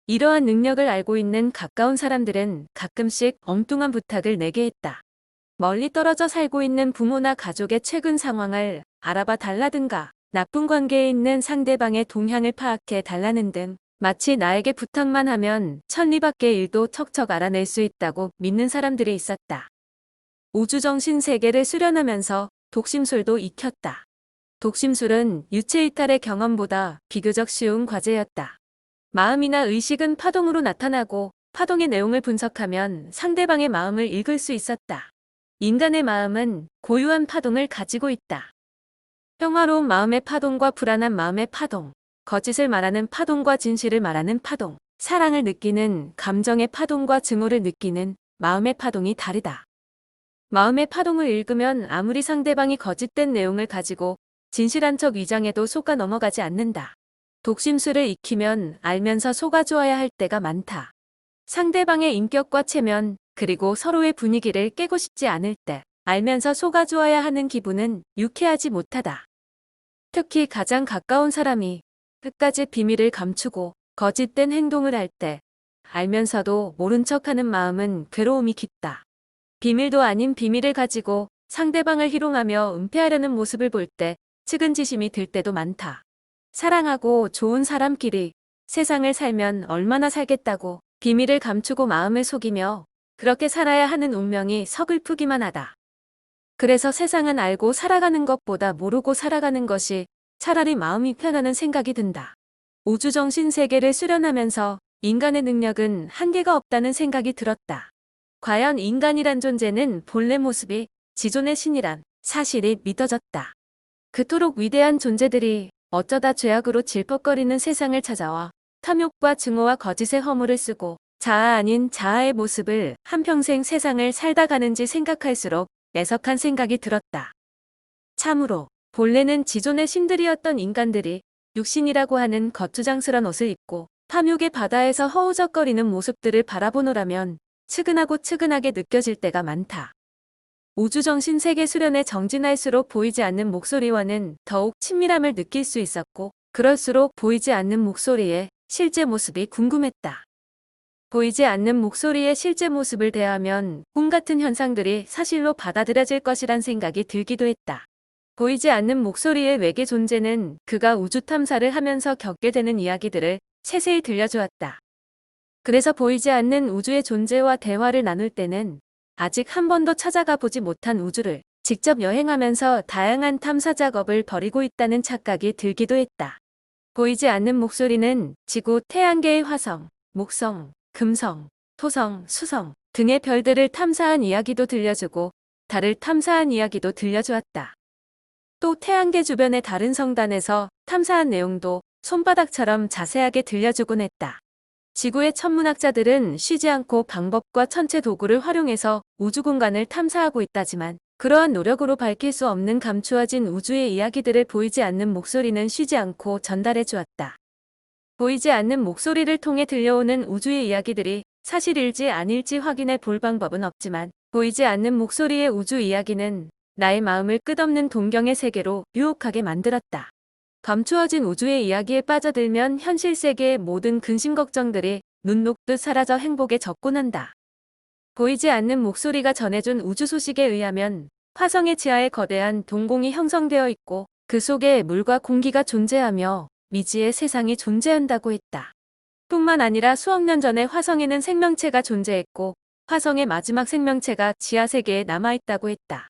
이러한 능력을 알고 있는 가까운 사람들은 가끔씩 엉뚱한 부탁을 내게 했다. 멀리 떨어져 살고 있는 부모나 가족의 최근 상황을 알아봐 달라든가 나쁜 관계에 있는 상대방의 동향을 파악해 달라는 등 마치 나에게 부탁만 하면 천리 밖의 일도 척척 알아낼 수 있다고 믿는 사람들이 있었다. 우주정신 세계를 수련하면서 독심술도 익혔다. 독심술은 유체이탈의 경험보다 비교적 쉬운 과제였다. 마음이나 의식은 파동으로 나타나고 파동의 내용을 분석하면 상대방의 마음을 읽을 수 있었다. 인간의 마음은 고유한 파동을 가지고 있다. 평화로운 마음의 파동과 불안한 마음의 파동, 거짓을 말하는 파동과 진실을 말하는 파동, 사랑을 느끼는 감정의 파동과 증오를 느끼는 마음의 파동이 다르다. 마음의 파동을 읽으면 아무리 상대방이 거짓된 내용을 가지고 진실한 척 위장해도 속아 넘어가지 않는다. 독심술을 익히면 알면서 속아주어야 할 때가 많다. 상대방의 인격과 체면, 그리고 서로의 분위기를 깨고 싶지 않을 때 알면서 속아주어야 하는 기분은 유쾌하지 못하다. 특히 가장 가까운 사람이 끝까지 비밀을 감추고 거짓된 행동을 할 때 알면서도 모른 척하는 마음은 괴로움이 깊다. 비밀도 아닌 비밀을 가지고 상대방을 희롱하며 은폐하려는 모습을 볼 때 측은지심이 들 때도 많다. 사랑하고 좋은 사람끼리 세상을 살면 얼마나 살겠다고 비밀을 감추고 마음을 속이며 그렇게 살아야 하는 운명이 서글프기만 하다. 그래서 세상은 알고 살아가는 것보다 모르고 살아가는 것이 차라리 마음이 편하는 생각이 든다. 우주정신 세계를 수련하면서 인간의 능력은 한계가 없다는 생각이 들었다. 과연 인간이란 존재는 본래 모습이 지존의 신이란 사실이 믿어졌다. 그토록 위대한 존재들이 어쩌다 죄악으로 질퍽거리는 세상을 찾아와 탐욕과 증오와 거짓의 허물을 쓰고 자아 아닌 자아의 모습을 한평생 세상을 살다 가는지 생각할수록 애석한 생각이 들었다. 참으로 본래는 지존의 신들이었던 인간들이 육신이라고 하는 거추장스런 옷을 입고 탐욕의 바다에서 허우적거리는 모습들을 바라보노라면 측은하고 측은하게 느껴질 때가 많다. 우주정신 세계 수련에 정진할수록 보이지 않는 목소리와는 더욱 친밀함을 느낄 수 있었고 그럴수록 보이지 않는 목소리의 실제 모습이 궁금했다. 보이지 않는 목소리의 실제 모습을 대하면 꿈 같은 현상들이 사실로 받아들여질 것이란 생각이 들기도 했다. 보이지 않는 목소리의 외계 존재는 그가 우주 탐사를 하면서 겪게 되는 이야기들을 세세히 들려주었다. 그래서 보이지 않는 우주의 존재와 대화를 나눌 때는 아직 한 번도 찾아가 보지 못한 우주를 직접 여행하면서 다양한 탐사 작업을 벌이고 있다는 착각이 들기도 했다. 보이지 않는 목소리는 지구 태양계의 화성, 목성, 금성, 토성, 수성 등의 별들을 탐사한 이야기도 들려주고 달을 탐사한 이야기도 들려주었다. 또 태양계 주변의 다른 성단에서 탐사한 내용도 손바닥처럼 자세하게 들려주곤 했다. 지구의 천문학자들은 쉬지 않고 방법과 천체 도구를 활용해서 우주 공간을 탐사하고 있다지만 그러한 노력으로 밝힐 수 없는 감추어진 우주의 이야기들을 보이지 않는 목소리는 쉬지 않고 전달해 주었다. 보이지 않는 목소리를 통해 들려오는 우주의 이야기들이 사실일지 아닐지 확인해 볼 방법은 없지만 보이지 않는 목소리의 우주 이야기는 나의 마음을 끝없는 동경의 세계로 유혹하게 만들었다. 감추어진 우주의 이야기에 빠져들면 현실 세계의 모든 근심 걱정들이 눈 녹듯 사라져 행복에 접근한다. 보이지 않는 목소리가 전해준 우주 소식에 의하면 화성의 지하에 거대한 동공이 형성되어 있고 그 속에 물과 공기가 존재하며 미지의 세상이 존재한다고 했다. 뿐만 아니라 수억 년 전에 화성에는 생명체가 존재했고 화성의 마지막 생명체가 지하 세계에 남아있다고 했다.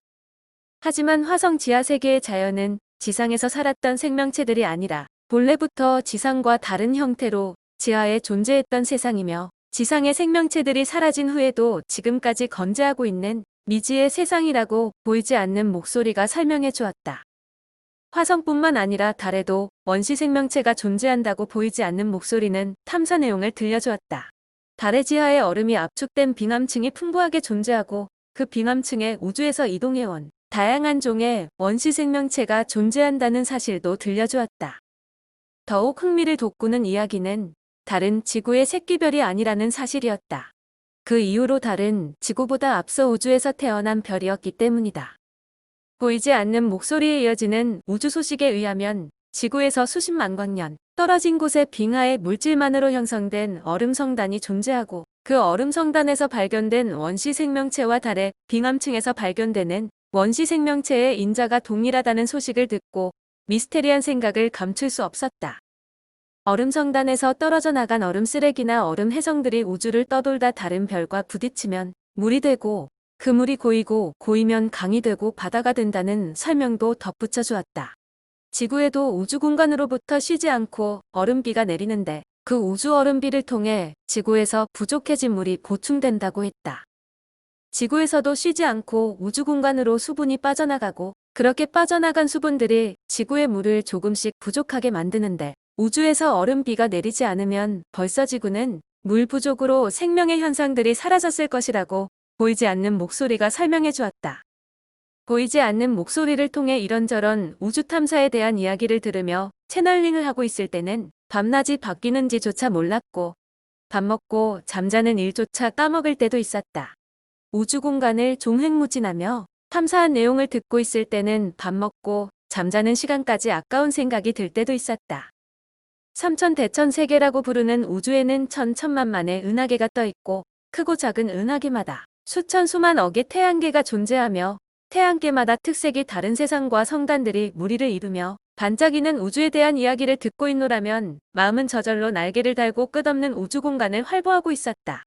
하지만 화성 지하 세계의 자연은 지상에서 살았던 생명체들이 아니라 본래부터 지상과 다른 형태로 지하에 존재했던 세상이며 지상의 생명체들이 사라진 후에도 지금까지 건재하고 있는 미지의 세상이라고 보이지 않는 목소리가 설명해 주었다. 화성뿐만 아니라 달에도 원시 생명체가 존재한다고 보이지 않는 목소리는 탐사 내용을 들려주었다. 달의 지하에 얼음이 압축된 빙하층이 풍부하게 존재하고 그 빙하층에 우주에서 이동해온 다양한 종의 원시 생명체가 존재한다는 사실도 들려주었다. 더욱 흥미를 돋구는 이야기는 달은 지구의 새끼별이 아니라는 사실이었다. 그 이후로 달은 지구보다 앞서 우주에서 태어난 별이었기 때문이다. 보이지 않는 목소리에 이어지는 우주 소식에 의하면 지구에서 수십만 광년 떨어진 곳에 빙하의 물질만으로 형성된 얼음 성단이 존재하고 그 얼음 성단에서 발견된 원시 생명체와 달의 빙하층에서 발견되는 원시 생명체의 인자가 동일하다는 소식을 듣고 미스테리한 생각을 감출 수 없었다. 얼음 성단에서 떨어져 나간 얼음 쓰레기나 얼음 해성들이 우주를 떠돌다 다른 별과 부딪히면 물이 되고 그 물이 고이고 고이면 강이 되고 바다가 된다는 설명도 덧붙여 주었다. 지구에도 우주 공간으로부터 쉬지 않고 얼음비가 내리는데 그 우주 얼음비를 통해 지구에서 부족해진 물이 보충된다고 했다. 지구에서도 쉬지 않고 우주 공간으로 수분이 빠져나가고 그렇게 빠져나간 수분들이 지구의 물을 조금씩 부족하게 만드는데 우주에서 얼음비가 내리지 않으면 벌써 지구는 물 부족으로 생명의 현상들이 사라졌을 것이라고 보이지 않는 목소리가 설명해 주었다. 보이지 않는 목소리를 통해 이런저런 우주 탐사에 대한 이야기를 들으며 채널링을 하고 있을 때는 밤낮이 바뀌는지조차 몰랐고 밥 먹고 잠자는 일조차 까먹을 때도 있었다. 우주 공간을 종횡무진하며 탐사한 내용을 듣고 있을 때는 밥 먹고 잠자는 시간까지 아까운 생각이 들 때도 있었다. 삼천대천세계라고 부르는 우주에는 천천만만의 은하계가 떠 있고 크고 작은 은하계마다 수천 수만 억의 태양계가 존재하며 태양계마다 특색이 다른 세상과 성단들이 무리를 이루며 반짝이는 우주에 대한 이야기를 듣고 있노라면 마음은 저절로 날개를 달고 끝없는 우주 공간을 활보하고 있었다.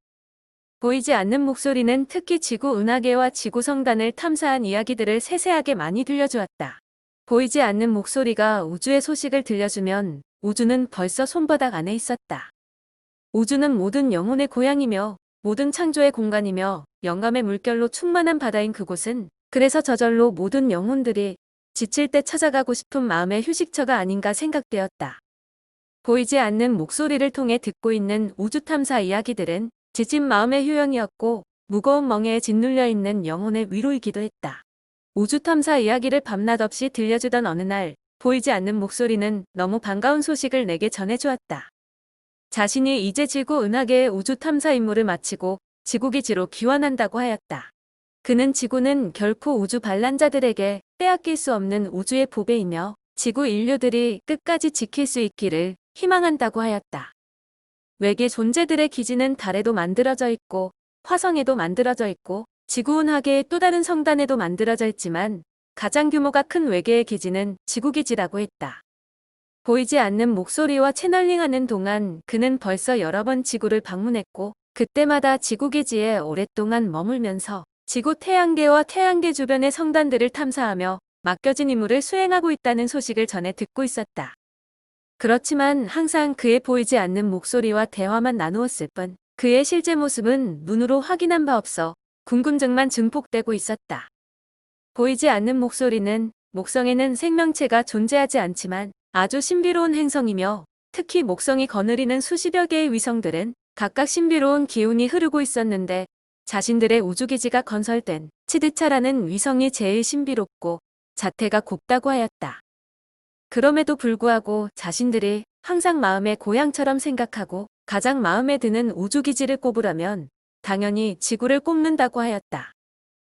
보이지 않는 목소리는 특히 지구 은하계와 지구 성단을 탐사한 이야기들을 세세하게 많이 들려주었다. 보이지 않는 목소리가 우주의 소식을 들려주면 우주는 벌써 손바닥 안에 있었다. 우주는 모든 영혼의 고향이며 모든 창조의 공간이며 영감의 물결로 충만한 바다인 그곳은 그래서 저절로 모든 영혼들이 지칠 때 찾아가고 싶은 마음의 휴식처가 아닌가 생각되었다. 보이지 않는 목소리를 통해 듣고 있는 우주 탐사 이야기들은 지친 마음의 휴양이었고 무거운 멍에에 짓눌려 있는 영혼의 위로이기도 했다. 우주 탐사 이야기를 밤낮 없이 들려주던 어느 날 보이지 않는 목소리는 너무 반가운 소식을 내게 전해주었다. 자신이 이제 지구 은하계의 우주 탐사 임무를 마치고 지구기지로 귀환한다고 하였다. 그는 지구는 결코 우주 반란자들에게 빼앗길 수 없는 우주의 보배이며 지구 인류들이 끝까지 지킬 수 있기를 희망한다고 하였다. 외계 존재들의 기지는 달에도 만들어져 있고 화성에도 만들어져 있고 지구 은하계의 또 다른 성단에도 만들어져 있지만 가장 규모가 큰 외계의 기지는 지구기지라고 했다. 보이지 않는 목소리와 채널링하는 동안 그는 벌써 여러 번 지구를 방문했고 그때마다 지구기지에 오랫동안 머물면서 지구 태양계와 태양계 주변의 성단들을 탐사하며 맡겨진 임무를 수행하고 있다는 소식을 전해 듣고 있었다. 그렇지만 항상 그의 보이지 않는 목소리와 대화만 나누었을 뿐 그의 실제 모습은 눈으로 확인한 바 없어 궁금증만 증폭되고 있었다. 보이지 않는 목소리는 목성에는 생명체가 존재하지 않지만 아주 신비로운 행성이며 특히 목성이 거느리는 수십여 개의 위성들은 각각 신비로운 기운이 흐르고 있었는데 자신들의 우주기지가 건설된 치드차라는 위성이 제일 신비롭고 자태가 곱다고 하였다. 그럼에도 불구하고 자신들이 항상 마음의 고향처럼 생각하고 가장 마음에 드는 우주기지를 꼽으라면 당연히 지구를 꼽는다고 하였다.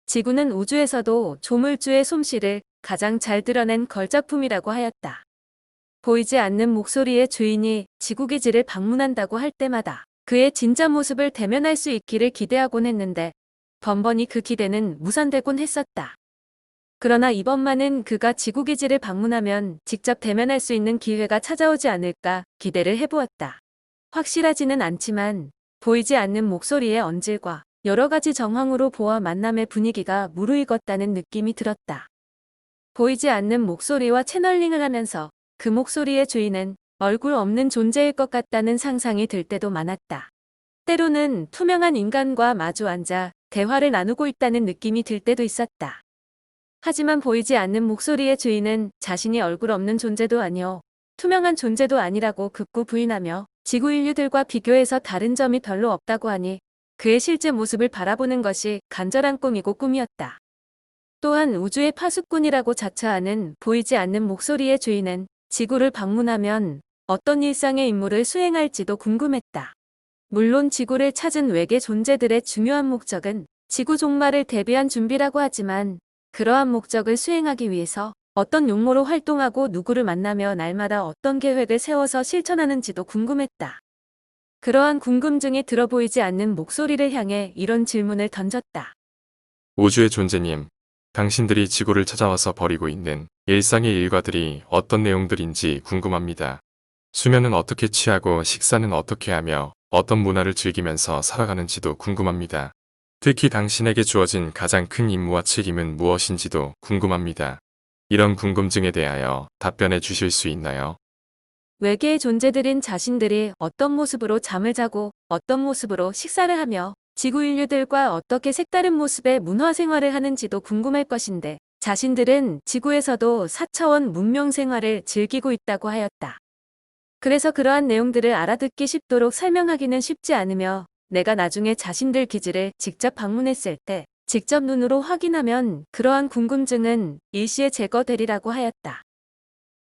지구는 우주에서도 조물주의 솜씨를 가장 잘 드러낸 걸작품이라고 하였다. 보이지 않는 목소리의 주인이 지구기지를 방문한다고 할 때마다 그의 진짜 모습을 대면할 수 있기를 기대하곤 했는데 번번이 그 기대는 무산되곤 했었다. 그러나 이번만은 그가 지구기지를 방문하면 직접 대면할 수 있는 기회가 찾아오지 않을까 기대를 해보았다. 확실하지는 않지만 보이지 않는 목소리의 언질과 여러 가지 정황으로 보아 만남의 분위기가 무르익었다는 느낌이 들었다. 보이지 않는 목소리와 채널링을 하면서 그 목소리의 주인은 얼굴 없는 존재일 것 같다는 상상이 들 때도 많았다. 때로는 투명한 인간과 마주 앉아 대화를 나누고 있다는 느낌이 들 때도 있었다. 하지만 보이지 않는 목소리의 주인은 자신이 얼굴 없는 존재도 아니요 투명한 존재도 아니라고 극구 부인하며 지구 인류들과 비교해서 다른 점이 별로 없다고 하니 그의 실제 모습을 바라보는 것이 간절한 꿈이고 꿈이었다. 또한 우주의 파수꾼이라고 자처하는 보이지 않는 목소리의 주인은 지구를 방문하면 어떤 일상의 임무를 수행할지도 궁금했다. 물론 지구를 찾은 외계 존재들의 중요한 목적은 지구 종말을 대비한 준비라고 하지만 그러한 목적을 수행하기 위해서 어떤 용모로 활동하고 누구를 만나며 날마다 어떤 계획을 세워서 실천하는지도 궁금했다. 그러한 궁금증이 들어보이지 않는 목소리를 향해 이런 질문을 던졌다. 우주의 존재님, 당신들이 지구를 찾아와서 벌이고 있는 일상의 일과들이 어떤 내용들인지 궁금합니다. 수면은 어떻게 취하고 식사는 어떻게 하며 어떤 문화를 즐기면서 살아가는지도 궁금합니다. 특히 당신에게 주어진 가장 큰 임무와 책임은 무엇인지도 궁금합니다. 이런 궁금증에 대하여 답변해 주실 수 있나요? 외계의 존재들인 자신들이 어떤 모습으로 잠을 자고 어떤 모습으로 식사를 하며 지구 인류들과 어떻게 색다른 모습의 문화 생활을 하는지도 궁금할 것인데 자신들은 지구에서도 4차원 문명 생활을 즐기고 있다고 하였다. 그래서 그러한 내용들을 알아듣기 쉽도록 설명하기는 쉽지 않으며 내가 나중에 자신들 기지를 직접 방문했을 때 직접 눈으로 확인하면 그러한 궁금증은 일시에 제거되리라고 하였다.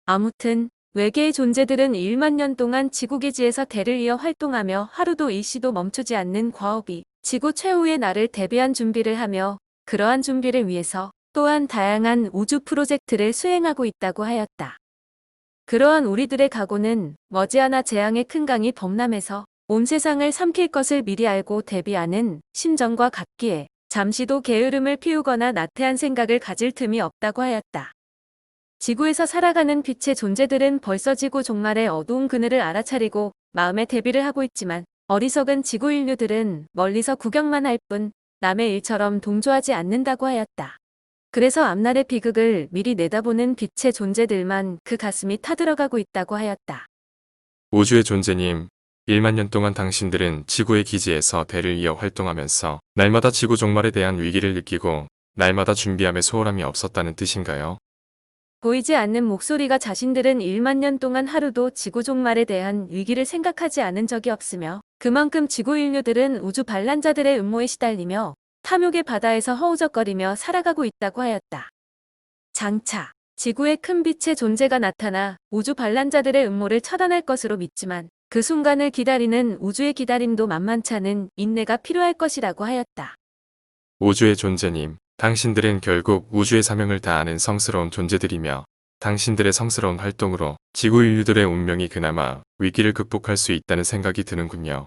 아무튼 외계의 존재들은 1만 년 동안 지구기지에서 대를 이어 활동하며 하루도 일시도 멈추지 않는 과업이 지구 최후의 날을 대비한 준비를 하며 그러한 준비를 위해서 또한 다양한 우주 프로젝트를 수행하고 있다고 하였다. 그러한 우리들의 각오는 머지않아 재앙의 큰 강이 범람해서 온 세상을 삼킬 것을 미리 알고 대비하는 심정과 같기에 잠시도 게으름을 피우거나 나태한 생각을 가질 틈이 없다고 하였다. 지구에서 살아가는 빛의 존재들은 벌써 지구 종말의 어두운 그늘을 알아차리고 마음의 대비를 하고 있지만 어리석은 지구 인류들은 멀리서 구경만 할 뿐 남의 일처럼 동조하지 않는다고 하였다. 그래서 앞날의 비극을 미리 내다보는 빛의 존재들만 그 가슴이 타들어가고 있다고 하였다. 우주의 존재님, 1만 년 동안 당신들은 지구의 기지에서 대를 이어 활동하면서 날마다 지구 종말에 대한 위기를 느끼고 날마다 준비함에 소홀함이 없었다는 뜻인가요? 보이지 않는 목소리가 자신들은 1만 년 동안 하루도 지구 종말에 대한 위기를 생각하지 않은 적이 없으며 그만큼 지구 인류들은 우주 반란자들의 음모에 시달리며 탐욕의 바다에서 허우적거리며 살아가고 있다고 하였다. 장차 지구에 큰 빛의 존재가 나타나 우주 반란자들의 음모를 처단할 것으로 믿지만 그 순간을 기다리는 우주의 기다림도 만만치 않은 인내가 필요할 것이라고 하였다. 우주의 존재님, 당신들은 결국 우주의 사명을 다하는 성스러운 존재들이며 당신들의 성스러운 활동으로 지구 인류들의 운명이 그나마 위기를 극복할 수 있다는 생각이 드는군요.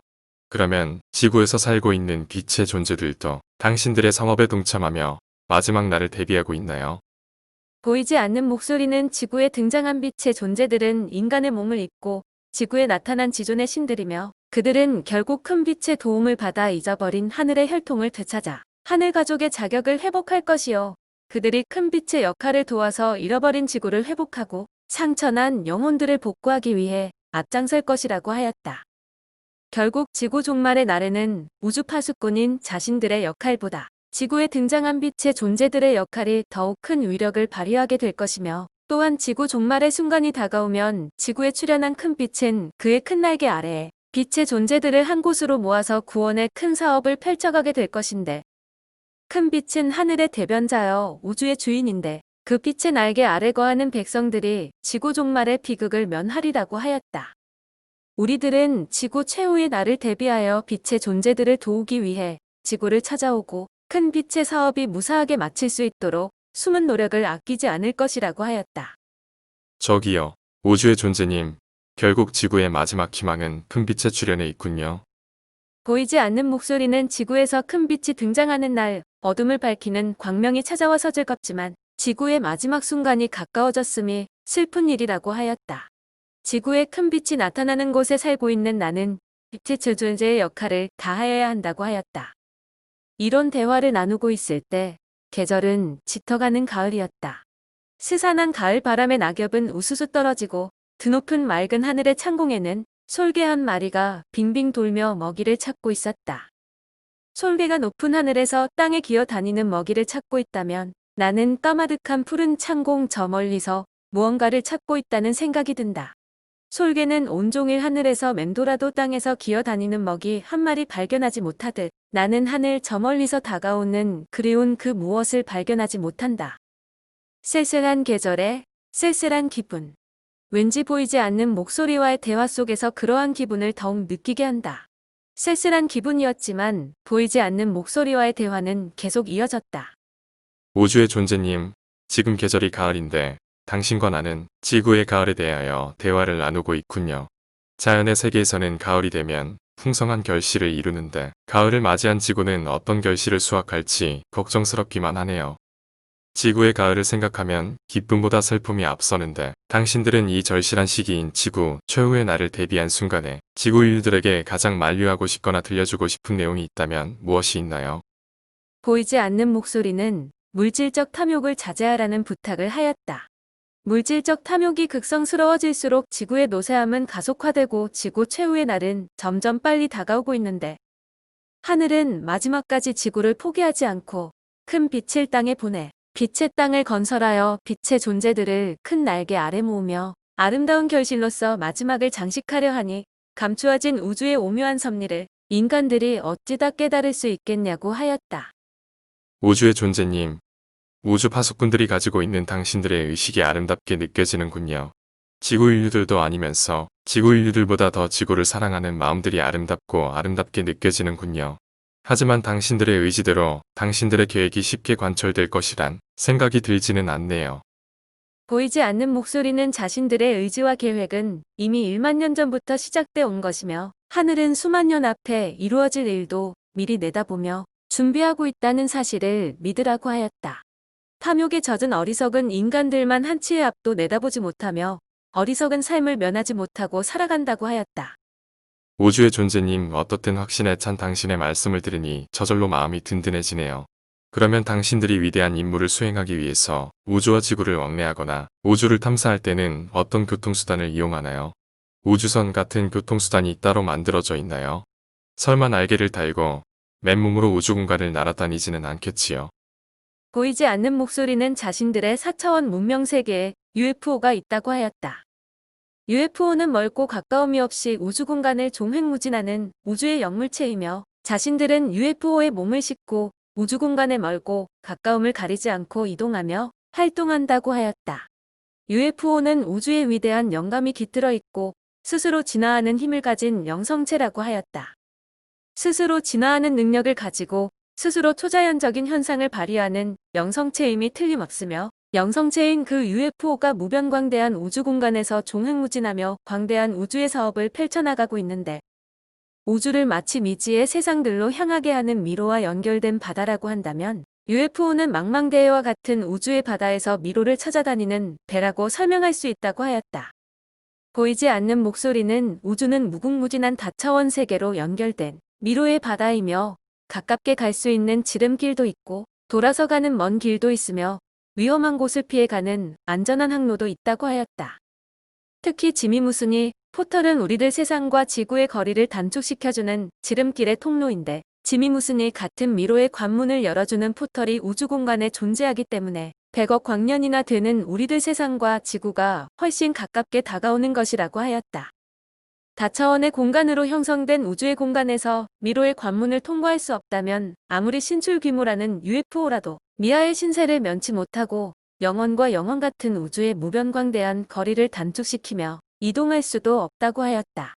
그러면 지구에서 살고 있는 빛의 존재들도 당신들의 성업에 동참하며 마지막 날을 대비하고 있나요? 보이지 않는 목소리는 지구에 등장한 빛의 존재들은 인간의 몸을 입고 지구에 나타난 지존의 신들이며 그들은 결국 큰 빛의 도움을 받아 잊어버린 하늘의 혈통을 되찾아 하늘 가족의 자격을 회복할 것이요. 그들이 큰 빛의 역할을 도와서 잃어버린 지구를 회복하고 상처난 영혼들을 복구하기 위해 앞장설 것이라고 하였다. 결국 지구 종말의 날에는 우주 파수꾼인 자신들의 역할보다 지구에 등장한 빛의 존재들의 역할이 더욱 큰 위력을 발휘하게 될 것이며 또한 지구 종말의 순간이 다가오면 지구에 출현한 큰 빛은 그의 큰 날개 아래에 빛의 존재들을 한 곳으로 모아서 구원의 큰 사업을 펼쳐가게 될 것인데 큰 빛은 하늘의 대변자여 우주의 주인인데 그 빛의 날개 아래 거하는 백성들이 지구 종말의 비극을 면하리라고 하였다. 우리들은 지구 최후의 날을 대비하여 빛의 존재들을 도우기 위해 지구를 찾아오고 큰 빛의 사업이 무사하게 마칠 수 있도록 숨은 노력을 아끼지 않을 것이라고 하였다. 저기요, 우주의 존재님, 결국 지구의 마지막 희망은 큰 빛의 출현에 있군요. 보이지 않는 목소리는 지구에서 큰 빛이 등장하는 날 어둠을 밝히는 광명이 찾아와서 즐겁지만 지구의 마지막 순간이 가까워졌음이 슬픈 일이라고 하였다. 지구에 큰 빛이 나타나는 곳에 살고 있는 나는 빛의 존재의 역할을 다하여야 한다고 하였다. 이런 대화를 나누고 있을 때 계절은 짙어가는 가을이었다. 스산한 가을 바람에 낙엽은 우수수 떨어지고 드높은 맑은 하늘의 창공에는 솔개 한 마리가 빙빙 돌며 먹이를 찾고 있었다. 솔개가 높은 하늘에서 땅에 기어 다니는 먹이를 찾고 있다면 나는 까마득한 푸른 창공 저 멀리서 무언가를 찾고 있다는 생각이 든다. 솔개는 온종일 하늘에서 맴돌아도 땅에서 기어 다니는 먹이 한 마리 발견하지 못하듯 나는 하늘 저 멀리서 다가오는 그리운 그 무엇을 발견하지 못한다. 쓸쓸한 계절에 쓸쓸한 기분. 왠지 보이지 않는 목소리와의 대화 속에서 그러한 기분을 더욱 느끼게 한다. 쓸쓸한 기분이었지만 보이지 않는 목소리와의 대화는 계속 이어졌다. 우주의 존재님, 지금 계절이 가을인데 당신과 나는 지구의 가을에 대하여 대화를 나누고 있군요. 자연의 세계에서는 가을이 되면 풍성한 결실을 이루는데 가을을 맞이한 지구는 어떤 결실을 수확할지 걱정스럽기만 하네요. 지구의 가을을 생각하면 기쁨보다 슬픔이 앞서는데 당신들은 이 절실한 시기인 지구 최후의 날을 대비한 순간에 지구 인류들에게 가장 만류하고 싶거나 들려주고 싶은 내용이 있다면 무엇이 있나요? 보이지 않는 목소리는 물질적 탐욕을 자제하라는 부탁을 하였다. 물질적 탐욕이 극성스러워질수록 지구의 노쇠함은 가속화되고 지구 최후의 날은 점점 빨리 다가오고 있는데 하늘은 마지막까지 지구를 포기하지 않고 큰 빛을 땅에 보내 빛의 땅을 건설하여 빛의 존재들을 큰 날개 아래 모으며 아름다운 결실로서 마지막을 장식하려 하니 감추어진 우주의 오묘한 섭리를 인간들이 어찌 다 깨달을 수 있겠냐고 하였다. 우주의 존재님, 우주 파수꾼들이 가지고 있는 당신들의 의식이 아름답게 느껴지는군요. 지구 인류들도 아니면서 지구 인류들보다 더 지구를 사랑하는 마음들이 아름답고 아름답게 느껴지는군요. 하지만 당신들의 의지대로 당신들의 계획이 쉽게 관철될 것이란 생각이 들지는 않네요. 보이지 않는 목소리는 자신들의 의지와 계획은 이미 1만 년 전부터 시작돼 온 것이며 하늘은 수만 년 앞에 이루어질 일도 미리 내다보며 준비하고 있다는 사실을 믿으라고 하였다. 탐욕에 젖은 어리석은 인간들만 한치의 앞도 내다보지 못하며 어리석은 삶을 면하지 못하고 살아간다고 하였다. 우주의 존재님, 어떻든 확신에 찬 당신의 말씀을 들으니 저절로 마음이 든든해지네요. 그러면 당신들이 위대한 임무를 수행하기 위해서 우주와 지구를 왕래하거나 우주를 탐사할 때는 어떤 교통수단을 이용하나요? 우주선 같은 교통수단이 따로 만들어져 있나요? 설마 날개를 달고 맨몸으로 우주 공간을 날아다니지는 않겠지요. 보이지 않는 목소리는 자신들의 4차원 문명 세계에 UFO가 있다고 하였다. UFO는 멀고 가까움이 없이 우주 공간을 종횡무진하는 우주의 영물체이며 자신들은 UFO에 몸을 싣고 우주 공간의 멀고 가까움을 가리지 않고 이동하며 활동한다고 하였다. UFO는 우주의 위대한 영감이 깃들어 있고 스스로 진화하는 힘을 가진 영성체라고 하였다. 스스로 진화하는 능력을 가지고 스스로 초자연적인 현상을 발휘하는 영성체임이 틀림없으며 영성체인 그 UFO가 무변광대한 우주 공간에서 종횡무진하며 광대한 우주의 사업을 펼쳐나가고 있는데 우주를 마치 미지의 세상들로 향하게 하는 미로와 연결된 바다라고 한다면 UFO는 망망대해와 같은 우주의 바다에서 미로를 찾아다니는 배라고 설명할 수 있다고 하였다. 보이지 않는 목소리는 우주는 무궁무진한 다차원 세계로 연결된 미로의 바다이며 가깝게 갈 수 있는 지름길도 있고 돌아서 가는 먼 길도 있으며 위험한 곳을 피해 가는 안전한 항로도 있다고 하였다. 특히 지미무순이 포털은 우리들 세상과 지구의 거리를 단축시켜주는 지름길의 통로인데 지미무순이 같은 미로의 관문을 열어주는 포털이 우주 공간에 존재하기 때문에 100억 광년이나 되는 우리들 세상과 지구가 훨씬 가깝게 다가오는 것이라고 하였다. 다차원의 공간으로 형성된 우주의 공간에서 미로의 관문을 통과할 수 없다면 아무리 신출 규모라는 UFO라도 미아의 신세를 면치 못하고 영원과 영원 같은 우주의 무변광대한 거리를 단축시키며 이동할 수도 없다고 하였다.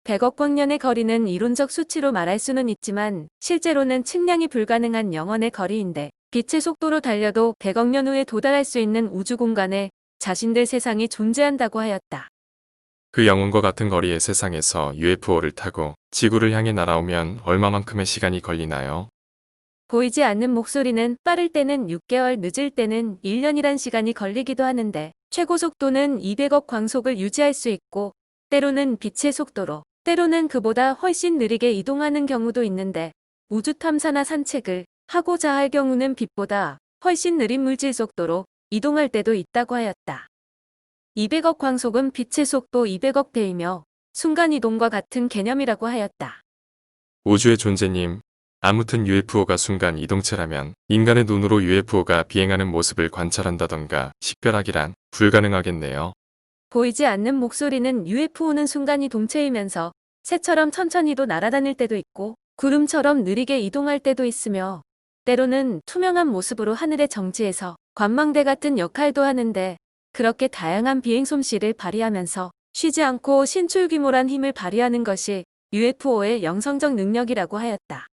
100억 광년의 거리는 이론적 수치로 말할 수는 있지만 실제로는 측량이 불가능한 영원의 거리인데 빛의 속도로 달려도 100억 년 후에 도달할 수 있는 우주 공간에 자신들 세상이 존재한다고 하였다. 그 영혼과 같은 거리의 세상에서 UFO를 타고 지구를 향해 날아오면 얼마만큼의 시간이 걸리나요? 보이지 않는 목소리는 빠를 때는 6개월, 늦을 때는 1년이란 시간이 걸리기도 하는데 최고 속도는 200억 광속을 유지할 수 있고 때로는 빛의 속도로 때로는 그보다 훨씬 느리게 이동하는 경우도 있는데 우주 탐사나 산책을 하고자 할 경우는 빛보다 훨씬 느린 물질 속도로 이동할 때도 있다고 하였다. 200억 광속은 빛의 속도 200억 배이며 순간이동과 같은 개념이라고 하였다. 우주의 존재님, 아무튼 UFO가 순간 이동체라면 인간의 눈으로 UFO가 비행하는 모습을 관찰한다던가 식별하기란 불가능하겠네요. 보이지 않는 목소리는 UFO는 순간이동체이면서 새처럼 천천히도 날아다닐 때도 있고 구름처럼 느리게 이동할 때도 있으며 때로는 투명한 모습으로 하늘의 정지에서 관망대 같은 역할도 하는데 그렇게 다양한 비행 솜씨를 발휘하면서 쉬지 않고 신출 규모란 힘을 발휘하는 것이 UFO의 영성적 능력이라고 하였다.